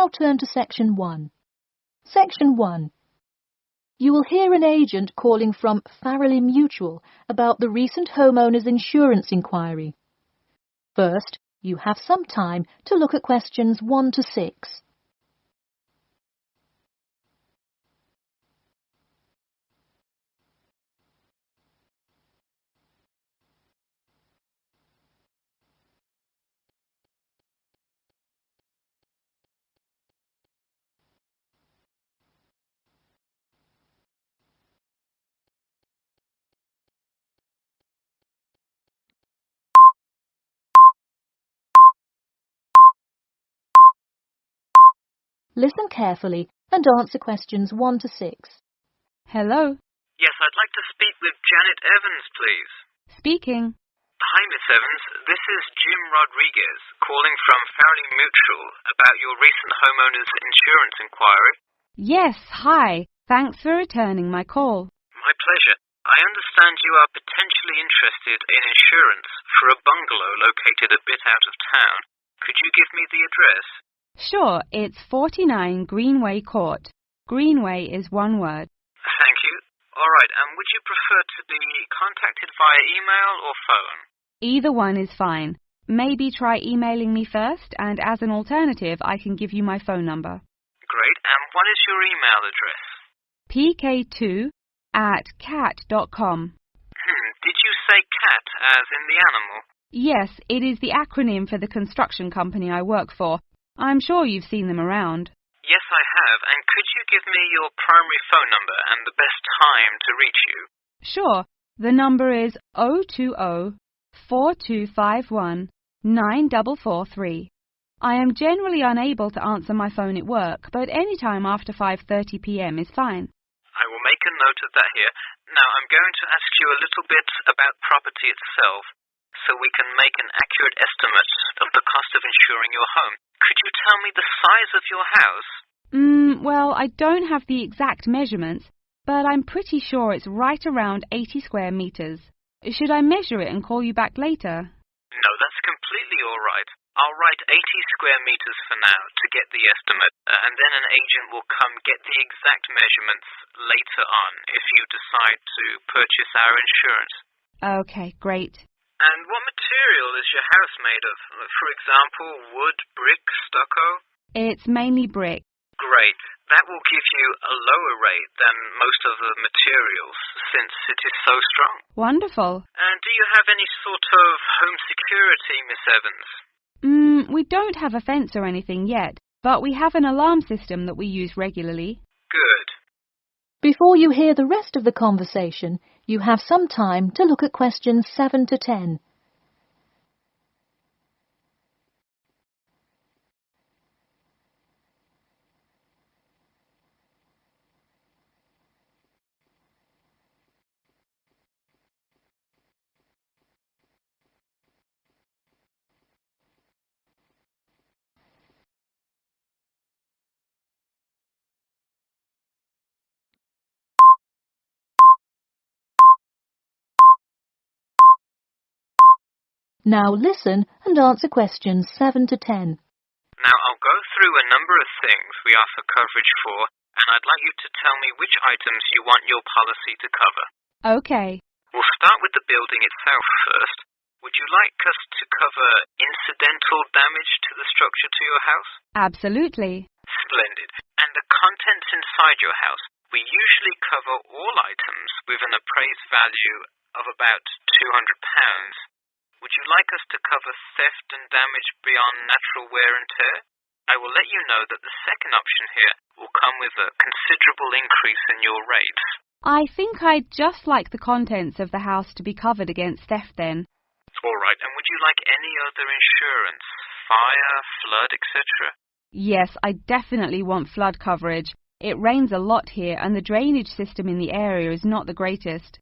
now turn to Section 1. Section 1. You will hear an agent calling from Farrelly Mutual about the recent homeowners insurance inquiry. First, you have some time to look at questions 1 to 6. Listen carefully and answer questions 1 to 6. Hello. Yes, I'd like to speak with Janet Evans, please. Speaking. Hi, Miss Evans. This is Jim Rodriguez, calling from Farrelly Mutual about your recent homeowners insurance inquiry. Yes, hi. Thanks for returning my call. My pleasure. I understand you are potentially interested in insurance for a bungalow located a bit out of town. Could you give me the address? Sure, it's 49 Greenway Court. Greenway is one word. Thank you. All right, and would you prefer to be contacted via email or phone? Either one is fine. Maybe try emailing me first, and as an alternative, I can give you my phone number. Great, and what is your email address? pk2@cat.com. Did you say cat as in the animal? Yes, it is the acronym for the construction company I work for. I'm sure you've seen them around. Yes, I have. And could you give me your primary phone number and the best time to reach you? Sure. The number is 020-4251-9443. I am generally unable to answer my phone at work, but any time after 5:30 p.m. is fine. I will make a note of that here. Now, I'm going to ask you a little bit about property itself, so we can make an accurate estimate of the cost of insuring your home. Could you tell me the size of your house? Well, I don't have the exact measurements, but I'm pretty sure it's right around 80 square meters. Should I measure it and call you back later? No, that's completely all right. I'll write 80 square meters for now to get the estimate, and then an agent will come get the exact measurements later on if you decide to purchase our insurance. Okay, great. And what material is your house made of? For example, wood, brick, stucco? It's mainly brick. Great. That will give you a lower rate than most of the materials, since it is so strong. Wonderful. And do you have any sort of home security, Miss Evans? We don't have a fence or anything yet, but we have an alarm system that we use regularly. Good. Before you hear the rest of the conversation, you have some time to look at questions 7 to 10. Now listen and answer questions 7 to 10. Now I'll go through a number of things we offer coverage for, and I'd like you to tell me which items you want your policy to cover. Okay. We'll start with the building itself first. Would you like us to cover incidental damage to the structure to your house? Absolutely. Splendid. And the contents inside your house? We usually cover all items with an appraised value of about £200. Would you like us to cover theft and damage beyond natural wear and tear? I will let you know that the second option here will come with a considerable increase in your rates. I think I'd just like the contents of the house to be covered against theft then. All right, and would you like any other insurance? Fire, flood, etc.? Yes, I definitely want flood coverage. It rains a lot here and the drainage system in the area is not the greatest.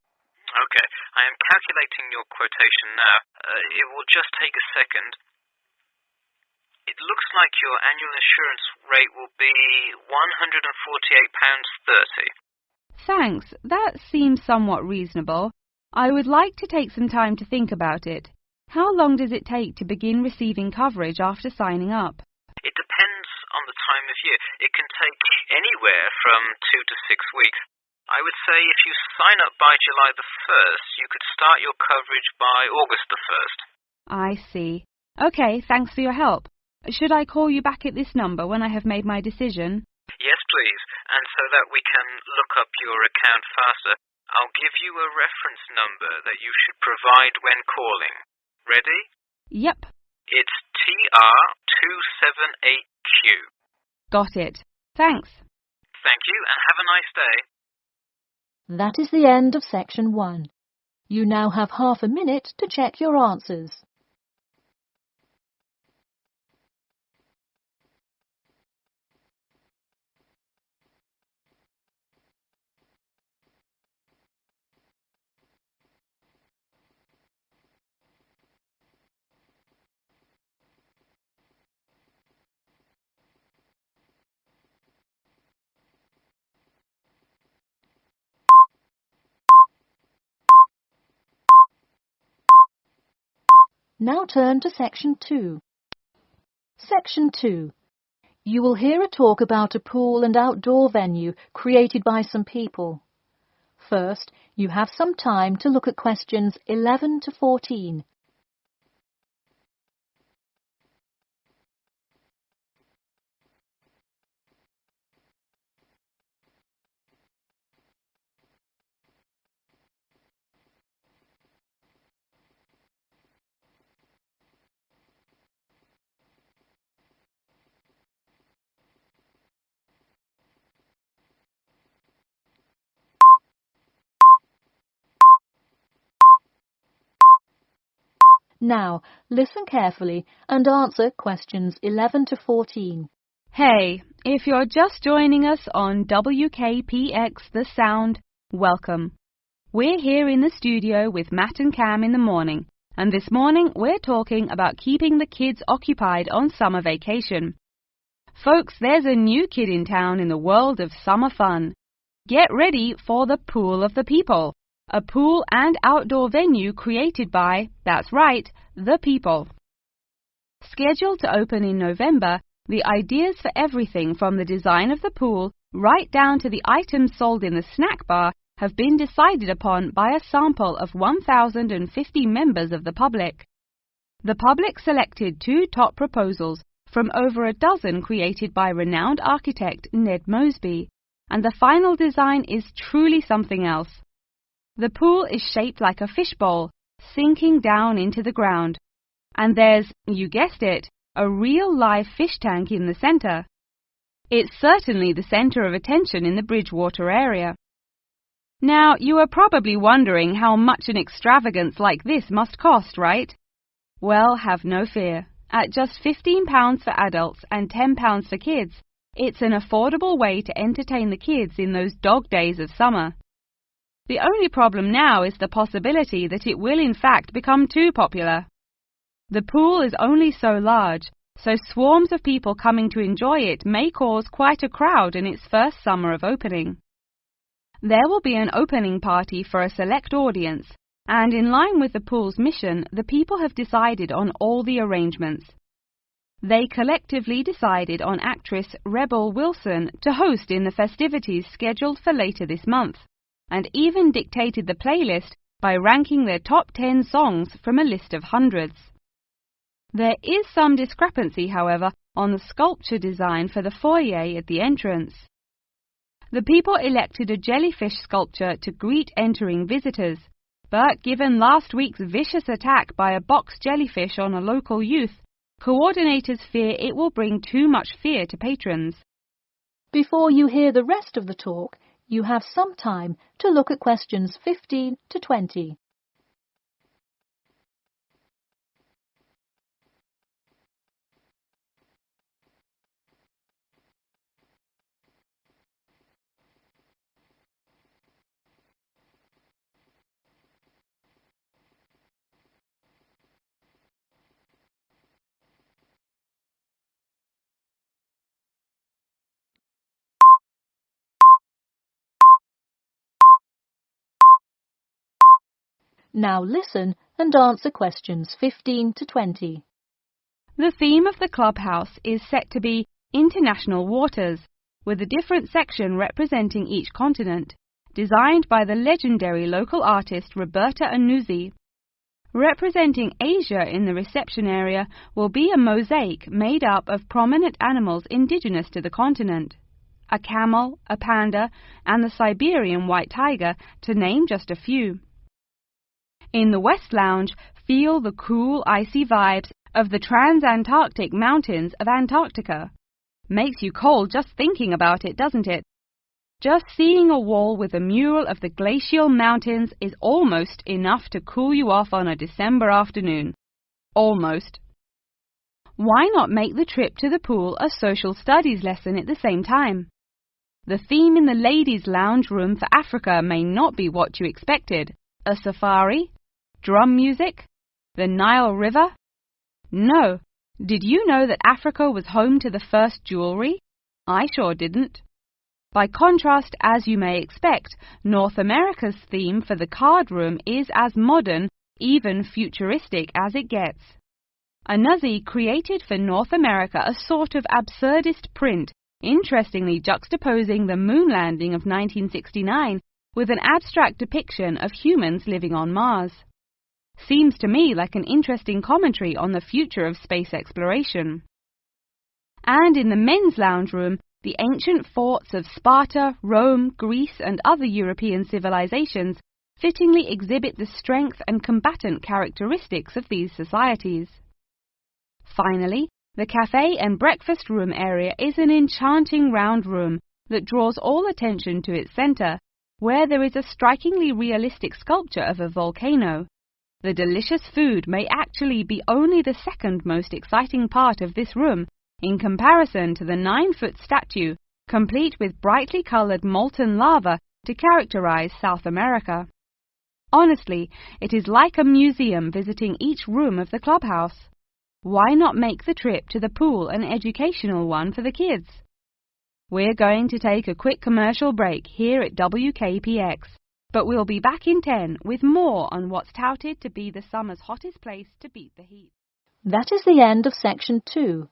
Okay, I am calculating your quotation now. It will just take a second. It looks like your annual insurance rate will be £148.30. Thanks, that seems somewhat reasonable. I would like to take some time to think about it. How long does it take to begin receiving coverage after signing up? It depends on the time of year. It can take anywhere from 2 to 6 weeks. I would say if you sign up by July the 1st, you could start your coverage by August the 1st. I see. Okay, thanks for your help. Should I call you back at this number when I have made my decision? Yes, please. And so that we can look up your account faster, I'll give you a reference number that you should provide when calling. Ready? Yep. It's TR278Q. Got it. Thanks. Thank you, and have a nice day. That is the end of Section 1. You now have half a minute to check your answers. Now turn to Section 2. Section 2. You will hear a talk about a pool and outdoor venue created by some people. First, you have some time to look at questions 11 to 14. Now, listen carefully and answer questions 11 to 14. Hey, if you're just joining us on WKPX The Sound, welcome. We're here in the studio with Matt and Cam in the morning, and this morning we're talking about keeping the kids occupied on summer vacation. Folks, there's a new kid in town in the world of summer fun. Get ready for the Pool of the People, a pool and outdoor venue created by, that's right, the people. Scheduled to open in November, the ideas for everything from the design of the pool right down to the items sold in the snack bar have been decided upon by a sample of 1,050 members of the public. The public selected 2 top proposals from over a dozen created by renowned architect Ned Mosby, and the final design is truly something else. The pool is shaped like a fishbowl, sinking down into the ground. And there's, you guessed it, a real live fish tank in the center. It's certainly the center of attention in the Bridgewater area. Now, you are probably wondering how much an extravagance like this must cost, right? Well, have no fear. At just £15 for adults and £10 for kids, it's an affordable way to entertain the kids in those dog days of summer. The only problem now is the possibility that it will in fact become too popular. The pool is only so large, so swarms of people coming to enjoy it may cause quite a crowd in its first summer of opening. There will be an opening party for a select audience, and in line with the pool's mission, the people have decided on all the arrangements. They collectively decided on actress Rebel Wilson to host in the festivities scheduled for later this month, and even dictated the playlist by ranking their top 10 songs from a list of hundreds. There is some discrepancy, however, on the sculpture design for the foyer at the entrance. The people elected a jellyfish sculpture to greet entering visitors, but given last week's vicious attack by a box jellyfish on a local youth, coordinators fear it will bring too much fear to patrons. Before you hear the rest of the talk, you have some time to look at questions 15 to 20. Now listen and answer questions 15 to 20. The theme of the clubhouse is set to be International Waters, with a different section representing each continent, designed by the legendary local artist Roberta Annuzzi. Representing Asia in the reception area will be a mosaic made up of prominent animals indigenous to the continent. A camel, a panda, and the Siberian white tiger, to name just a few. In the West Lounge, feel the cool, icy vibes of the transantarctic mountains of Antarctica. Makes you cold just thinking about it, doesn't it? Just seeing a wall with a mural of the glacial mountains is almost enough to cool you off on a December afternoon. Almost. Why not make the trip to the pool a social studies lesson at the same time? The theme in the ladies' lounge room for Africa may not be what you expected. A safari? Drum music? The Nile River? No. Did you know that Africa was home to the first jewelry? I sure didn't. By contrast, as you may expect, North America's theme for the card room is as modern, even futuristic as it gets. Annuzzi created for North America a sort of absurdist print, interestingly juxtaposing the moon landing of 1969 with an abstract depiction of humans living on Mars. Seems to me like an interesting commentary on the future of space exploration. And in the men's lounge room, the ancient forts of Sparta, Rome, Greece, and other European civilizations fittingly exhibit the strength and combatant characteristics of these societies. Finally, the cafe and breakfast room area is an enchanting round room that draws all attention to its center, where there is a strikingly realistic sculpture of a volcano. The delicious food may actually be only the second most exciting part of this room, in comparison to the 9-foot statue, complete with brightly colored molten lava to characterize South America. Honestly, it is like a museum visiting each room of the clubhouse. Why not make the trip to the pool an educational one for the kids? We're going to take a quick commercial break here at WKPX, but we'll be back in 10 with more on what's touted to be the summer's hottest place to beat the heat. That is the end of section 2.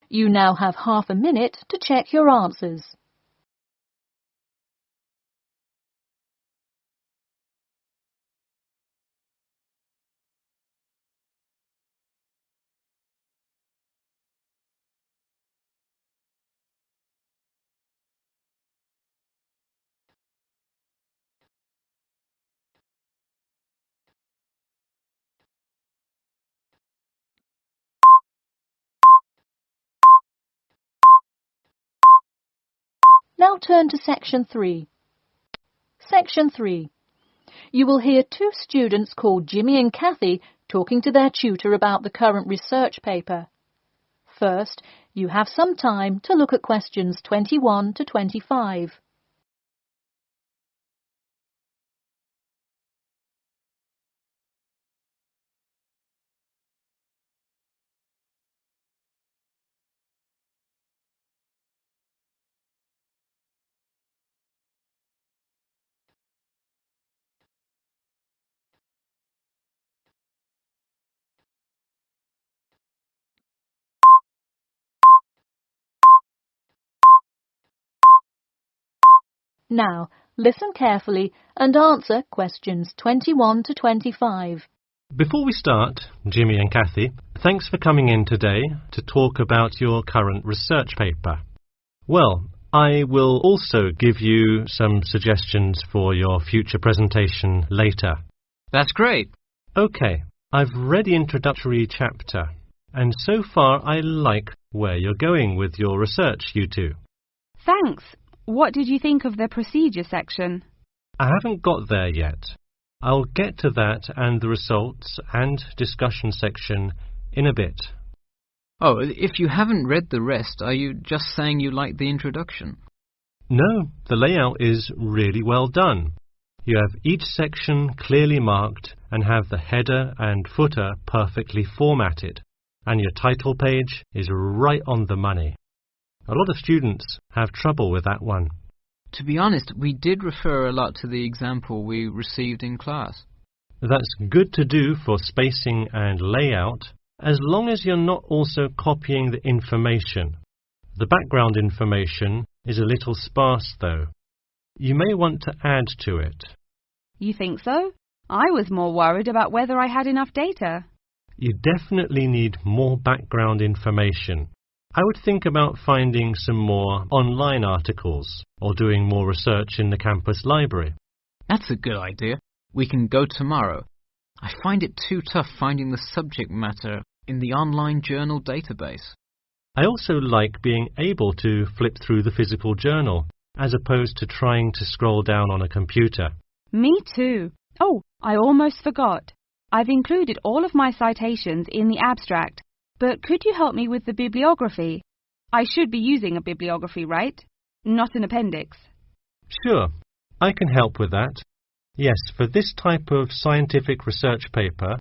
You now have half a minute to check your answers. Now turn to section 3. Section 3. You will hear two students called Jimmy and Kathy talking to their tutor about the current research paper. First, you have some time to look at questions 21 to 25. Now, listen carefully and answer questions 21 to 25. Before we start, Jimmy and Kathy, thanks for coming in today to talk about your current research paper. Well, I will also give you some suggestions for your future presentation later. That's great. OK, I've read the introductory chapter, and so far I like where you're going with your research, you two. Thanks. What did you think of the procedure section? I haven't got there yet. I'll get to that and the results and discussion section in a bit. Oh, if you haven't read the rest, are you just saying you like the introduction? No, the layout is really well done. You have each section clearly marked and have the header and footer perfectly formatted, and your title page is right on the money. A lot of students have trouble with that one. To be honest, we did refer a lot to the example we received in class. That's good to do for spacing and layout, as long as you're not also copying the information. The background information is a little sparse, though. You may want to add to it. You think so? I was more worried about whether I had enough data. You definitely need more background information. I would think about finding some more online articles or doing more research in the campus library. That's a good idea. We can go tomorrow. I find it too tough finding the subject matter in the online journal database. I also like being able to flip through the physical journal, as opposed to trying to scroll down on a computer. Me too. Oh, I almost forgot. I've included all of my citations in the abstract, but could you help me with the bibliography? I should be using a bibliography, right? Not an appendix. Sure, I can help with that. Yes, for this type of scientific research paper,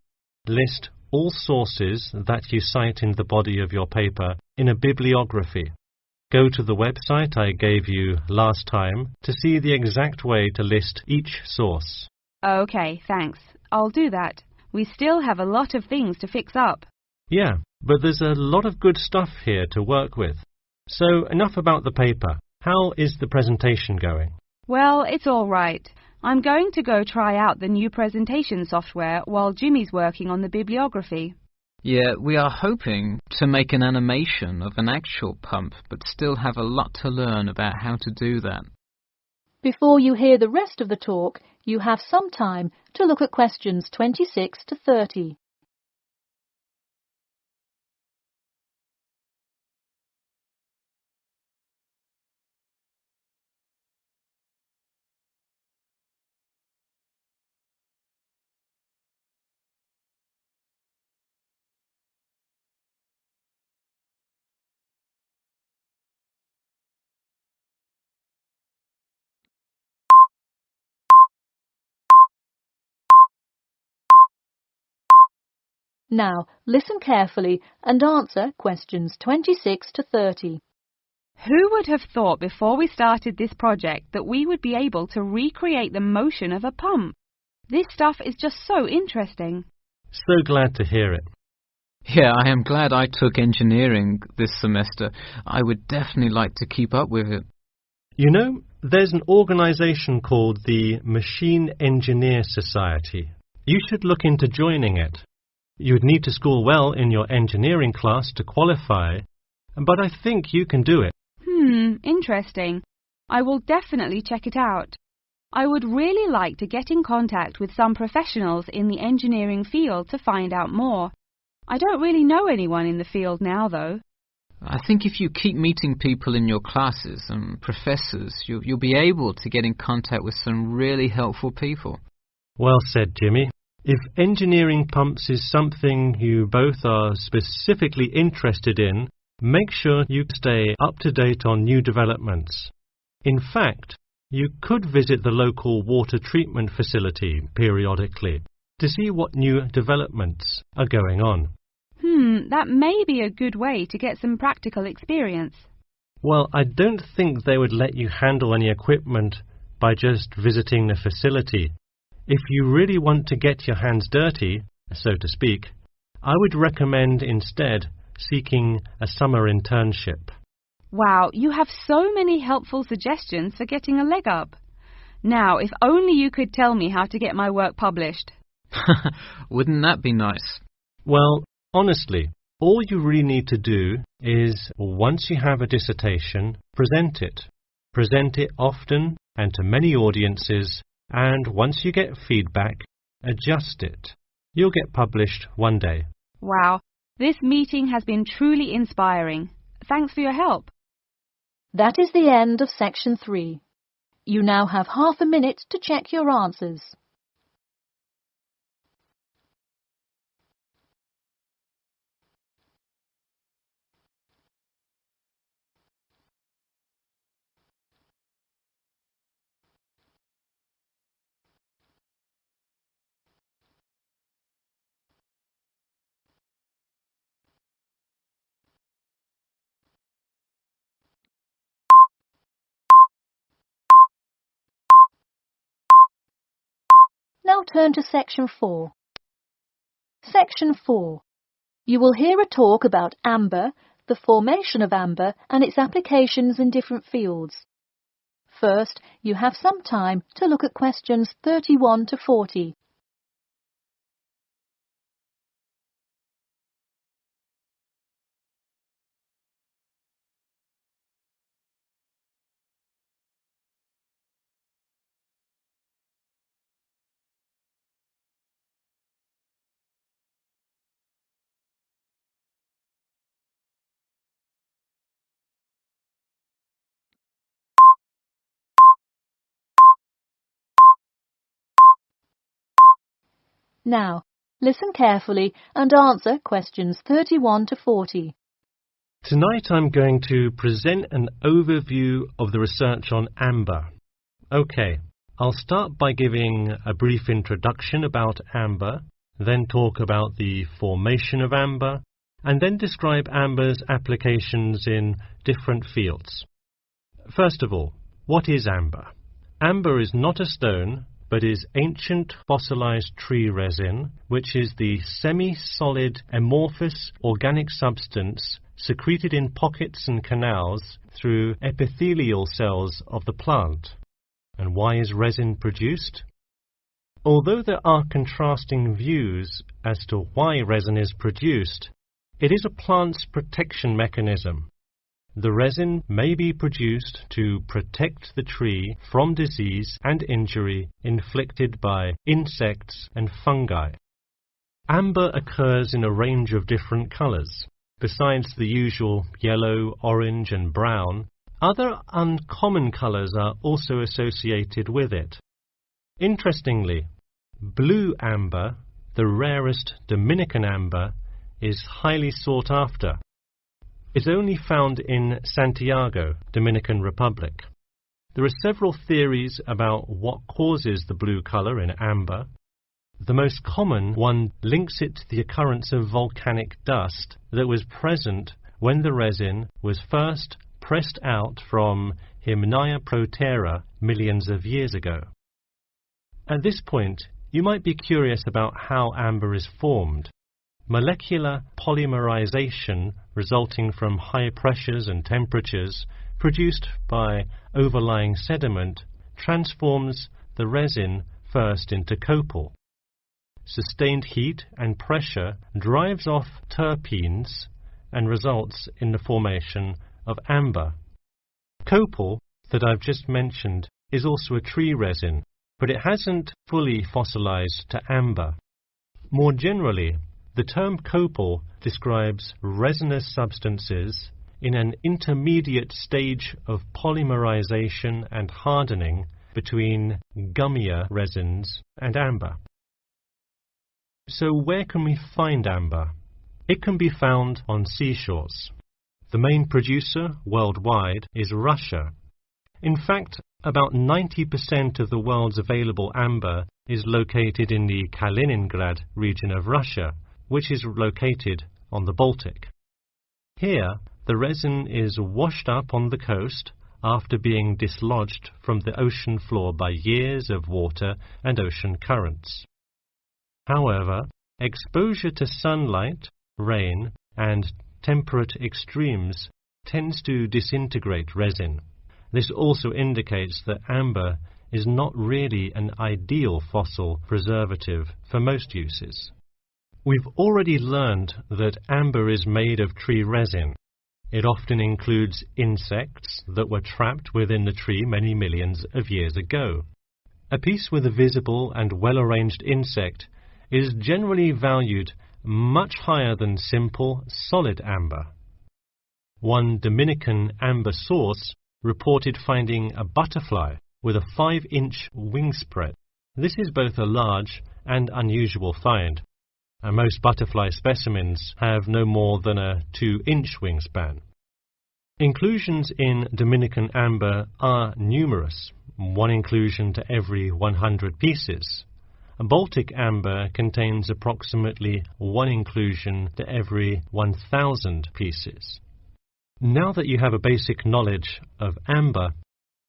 list all sources that you cite in the body of your paper in a bibliography. Go to the website I gave you last time to see the exact way to list each source. Okay, thanks. I'll do that. We still have a lot of things to fix up. Yeah, but there's a lot of good stuff here to work with. So enough about the paper. How is the presentation going? Well, it's all right. I'm going to go try out the new presentation software while Jimmy's working on the bibliography. Yeah, we are hoping to make an animation of an actual pump, but still have a lot to learn about how to do that. Before you hear the rest of the talk, you have some time to look at questions 26 to 30. Now, listen carefully and answer questions 26 to 30. Who would have thought before we started this project that we would be able to recreate the motion of a pump? This stuff is just so interesting. So glad to hear it. Yeah, I am glad I took engineering this semester. I would definitely like to keep up with it. You know, there's an organization called the Machine Engineer Society. You should look into joining it. You would need to score well in your engineering class to qualify, but I think you can do it. Interesting. I will definitely check it out. I would really like to get in contact with some professionals in the engineering field to find out more. I don't really know anyone in the field now, though. I think if you keep meeting people in your classes and professors, you'll be able to get in contact with some really helpful people. Well said, Jimmy. If engineering pumps is something you both are specifically interested in, make sure you stay up to date on new developments. In fact, you could visit the local water treatment facility periodically to see what new developments are going on. That may be a good way to get some practical experience. Well, I don't think they would let you handle any equipment by just visiting the facility. If you really want to get your hands dirty, so to speak, I would recommend instead seeking a summer internship. Wow, you have so many helpful suggestions for getting a leg up. Now, if only you could tell me how to get my work published. Wouldn't that be nice? Well, honestly, all you really need to do is, once you have a dissertation, present it. Present it often and to many audiences, and once you get feedback, adjust it. You'll get published one day. Wow, this meeting has been truly inspiring. Thanks for your help. That is the end of section 3. You now have half a minute to check your answers. Now turn to section 4. Section 4. You will hear a talk about amber, the formation of amber and its applications in different fields. First, you have some time to look at questions 31 to 40. Now, listen carefully and answer questions 31 to 40. Tonight I'm going to present an overview of the research on amber. Okay, I'll start by giving a brief introduction about amber, then talk about the formation of amber, and then describe amber's applications in different fields. First of all, what is amber? Amber is not a stone, but is ancient fossilized tree resin, which is the semi-solid amorphous organic substance secreted in pockets and canals through epithelial cells of the plant. And why is resin produced? Although there are contrasting views as to why resin is produced, it is a plant's protection mechanism. The resin may be produced to protect the tree from disease and injury inflicted by insects and fungi. Amber occurs in a range of different colours. Besides the usual yellow, orange and brown, other uncommon colours are also associated with it. Interestingly, blue amber, the rarest Dominican amber, is highly sought after. It's only found in Santiago, Dominican Republic. There are several theories about what causes the blue colour in amber. The most common one links it to the occurrence of volcanic dust that was present when the resin was first pressed out from Hymnaea protera millions of years ago. At this point, you might be curious about how amber is formed. Molecular polymerization resulting from high pressures and temperatures produced by overlying sediment transforms the resin first into copal. Sustained heat and pressure drives off terpenes and results in the formation of amber. Copal, that I've just mentioned, is also a tree resin, but it hasn't fully fossilized to amber. More generally, the term copal describes resinous substances in an intermediate stage of polymerization and hardening between gummier resins and amber. So where can we find amber? It can be found on seashores. The main producer worldwide is Russia. In fact, about 90% of the world's available amber is located in the Kaliningrad region of Russia, which is located on the Baltic. Here, the resin is washed up on the coast after being dislodged from the ocean floor by years of water and ocean currents. However, exposure to sunlight, rain, and temperate extremes tends to disintegrate resin. This also indicates that amber is not really an ideal fossil preservative for most uses. We've already learned that amber is made of tree resin. It often includes insects that were trapped within the tree many millions of years ago. A piece with a visible and well-arranged insect is generally valued much higher than simple, solid amber. One Dominican amber source reported finding a butterfly with a 5-inch wingspread. This is both a large and unusual find, and most butterfly specimens have no more than a 2-inch wingspan. Inclusions in Dominican amber are numerous, 1 inclusion to every 100 pieces. Baltic amber contains approximately 1 inclusion to every 1,000 pieces. Now that you have a basic knowledge of amber,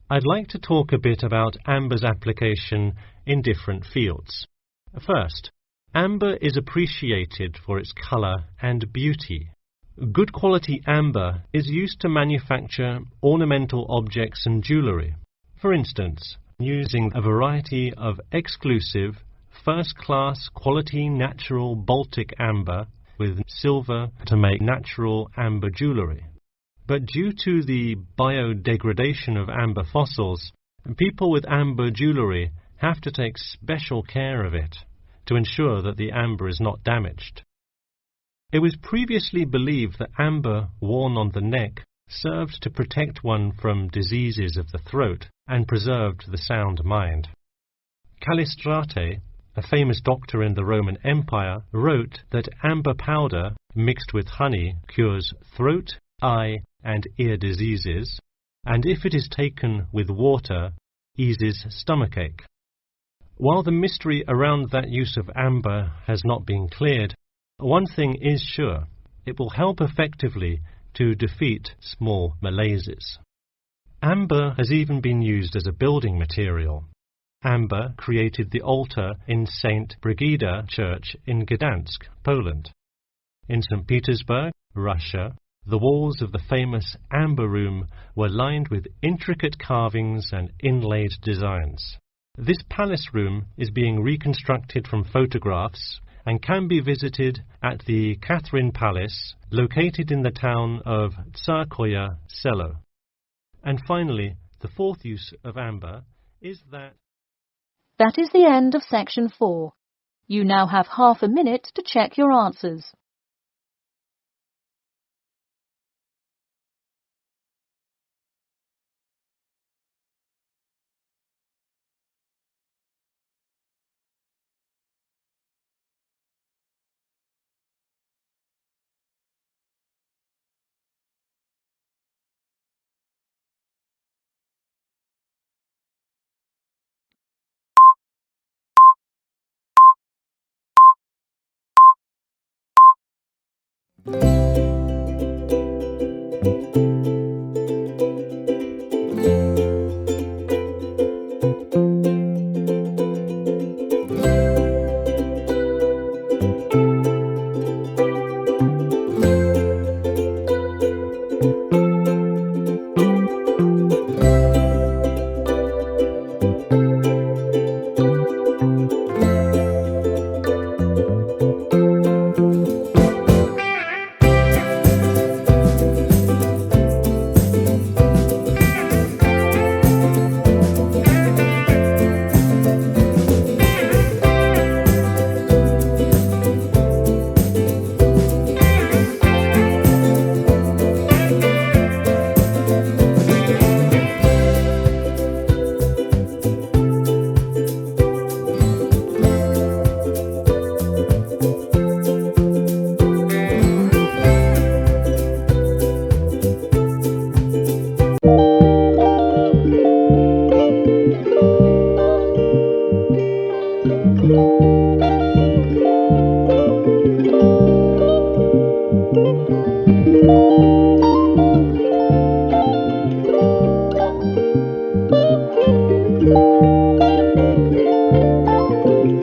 I'd like to talk a bit about amber's application in different fields. First, amber is appreciated for its colour and beauty. Good quality amber is used to manufacture ornamental objects and jewellery. For instance, using a variety of exclusive, first-class quality natural Baltic amber with silver to make natural amber jewellery. But due to the biodegradation of amber fossils, people with amber jewellery have to take special care of it to ensure that the amber is not damaged. It was previously believed that amber worn on the neck served to protect one from diseases of the throat and preserved the sound mind. Callistrate, a famous doctor in the Roman Empire, wrote that amber powder mixed with honey cures throat, eye, and ear diseases, and if it is taken with water, eases stomachache. While the mystery around that use of amber has not been cleared, one thing is sure: it will help effectively to defeat small malaises. Amber has even been used as a building material. Amber created the altar in St. Brigida Church in Gdansk, Poland. In St. Petersburg, Russia, the walls of the famous Amber Room were lined with intricate carvings and inlaid designs. This palace room is being reconstructed from photographs and can be visited at the Catherine Palace, located in the town of Tsarskoye Selo. And finally, the fourth use of amber is that... That is the end of section 4. You now have half a minute to check your answers.